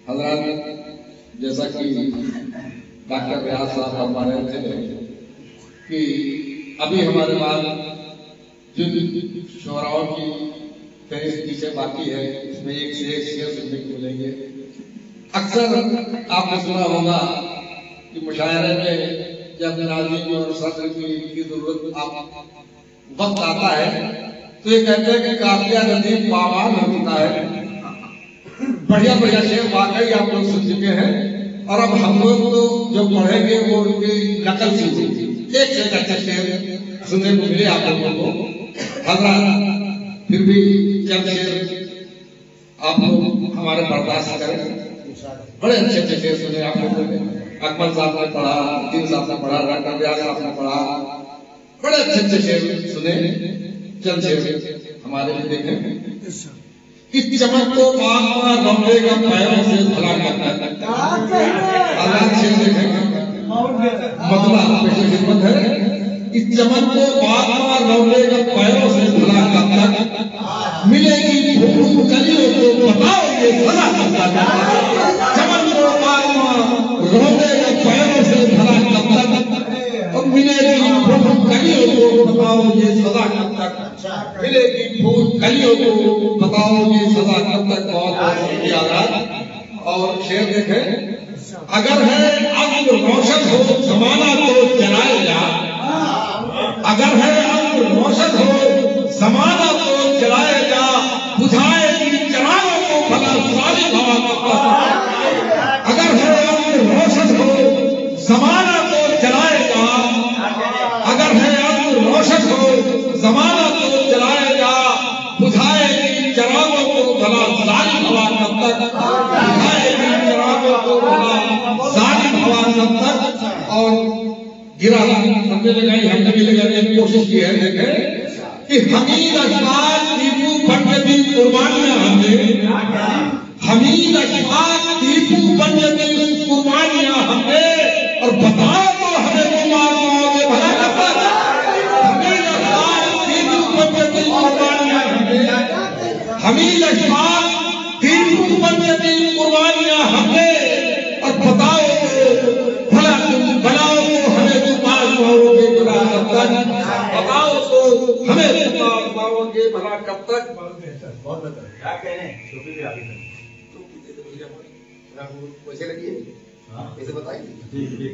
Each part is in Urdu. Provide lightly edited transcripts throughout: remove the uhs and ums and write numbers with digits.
حضرات جیسا کہ ڈاکٹر ریاض صاحب فرما رہے تھے کہ ابھی ہمارے پاس جن شعراؤں کی فہرست پیچھے باقی ہے اس میں ایک سے ایک شعر سننے کو ملیں گے. اکثر آپ نے سنا ہوگا کہ مشاعرے میں جب ناظرین اور صدر کی ضرورت وقت آتا ہے تو یہ کہتے ہیں کہ قافیہ ندیم باوان ہو چکا ہے. بڑھیا بڑھیا شعر واقعی آپ لوگ سن چکے ہیں اور اب ہم لوگ تو جو پڑھیں گے وہ ان کی نقل سیکھیں گے. ایک سے ایک اچھے شعر سننے کو ملے آپ لوگوں کو. حضرات پھر بھی چند شعر آپ لوگ ہمارے برداشت کریں. بڑے اچھے اچھے شعر سنے آپ لوگوں نے. اکمل صاحب نے پڑھا, الدین صاحب نے پڑھا, ڈاکٹر ریاض صاحب نے پڑھا. بڑے اچھے اچھے شعر سنے. چند شعر ہمارے لیے دیکھیں. اس چمک کو پاک رملے کا پیروں سے بھلا کرتا ہے. آزاد شعر دیکھیں مطلب پیش خدمت ہے. اس چمک کو پاک رملے کا پیروں سے بھلا کرتا ہے. ملے گی پھول کلیوں کو بتاؤ یہ بھلا کرتا ہے. چمک کو پاک رملے کا پیروں سے بھلا کرتا ہے. اور ملے گی پھول کلیوں کو بتاؤ یہ سزا کب تک. ملے گی پھول کلیوں کو بتاؤ یہ سزا کب تک. بہت یاد. اور شعر دیکھیں. اگر ہے عقل روشن ہو زمانہ تو جلائے جا. اگر ہے عقل روشن ہو زمانہ تو جلائے جا. بجھائے گی چراغوں کو بھلا ساری ہوا کب تک. اگر ہے عقل روشن ہو زمانہ تو جلائے جا. اگر ہے عقل روشن ہو زمانہ تو جلائے جا. بجھائے گی چراغوں کو بھلا ساری ہوا کب تک. بجھائے گی چراغوں کو بھلا ساری ہوا کب تک. اور گرا ہم نے لگائی, ہم نے بھی لگانے کی کوشش کی ہے. دیکھیں کہ حمید اشفاق ٹیپو بننے کی قربانیاں ہم نے. حمید اشفاق ٹیپو بننے کی قربانیاں ہم نے. اور بتاؤ تو ہمیں وہ معلوم ہے بھلا کب تک. حمید اشفاق ٹیپو بننے کی قربانیاں ہم نے. حمید اشفاق ٹیپو بننے کی قربانیاں ہم نے. اور بتاؤ بھلا تم بناؤ تو ہمیں تم پاؤ گے بھلا کب تک. بتاؤ تو ہمیں تم پاؤ گے بھلا کب تک. بہت بہتر کیا کہنے چھوٹی بھی آگے ویسے لگیے ایسے بتائیے.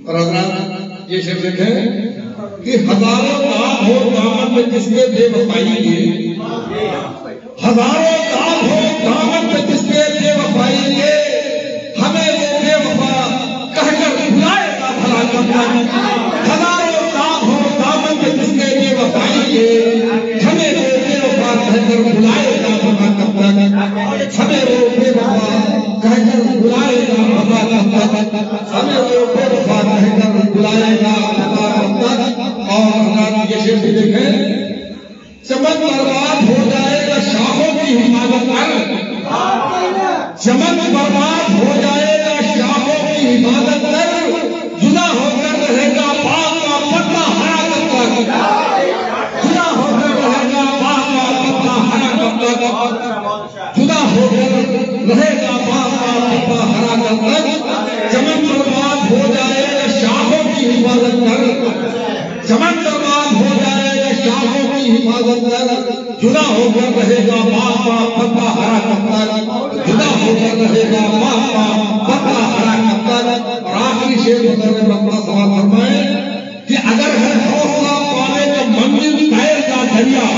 اور حضرات یہ شعر دیکھیں کہ ہزاروں داغ ہو دامن میں جس نے بے وفائی کی. ہزاروں داغ ہو دامن میں جس نے بے وفائی کی. ہمیں وہ بے وفا کہہ کر بلائے گا بھلا کب تک. ہزاروں داغ ہو دامن میں جس نے بے وفائی کی. ہمیں وہ بے وفا کہہ کر بلائے گا بھلا کب تک. ہمیں وہ بے وفا کہہ کر بلائے گا بھلا کب تک. ہمیں وہ بے وفا کہہ کر بلائے گا بھلا کب تک. اور یہ شعر بھی دیکھیں. چمن برباد ہو جائے گا شاخوں کی حفاظت کر. چمن برباد ہو جائے گا شاخوں کی حفاظت کر. جدا ہو کر رہے گا باغ کا پتا ہرا کب تک. جدا ہو کر رہے گا باغ کا پتا ہرا کب تک. جدا ہو کر رہے گا باغ کا پتا ہرا کب تک. چمن برباد ہو جائے گا شاخوں کی حفاظت کر. چمن برباد ہو جائے گا شاخوں کی حفاظت کر. جدا ہو کر رہے گا باغ کا پتا ہرا کب تک. جدا ہو کر رہے گا باغ کا پتا ہرا کب تک. اور آخری شعر میں اپنا سوال فرمائے کہ اگر ہے حوصلہ پانے کا منزل طے کا دریا.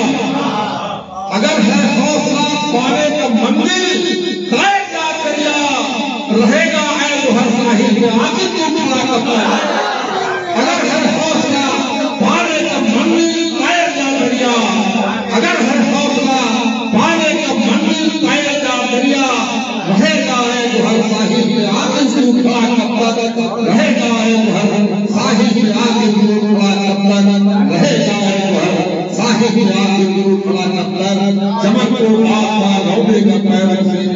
اگر ہے حوصلہ پانے کا منزل طے کا دریا. رہے گا اے وہ ہر ساحل میں آخر تو بھلا کب تک. اگر ہے حوصلہ پانے کا منزل طے کا دریا. اگر ہے حوصلہ پانے کا منزل طے کا دریا. رہے گا اے وہ ہر ساحل میں آخر تو بھلا کب تک. رہے گا اے وہ ہر ساحل میں آخر تو بھلا کب تک. رہے گا اے وہ ہر ساحل میں آخر تو بھلا کب تک. چمن کو پاک رونے کا پیروں سے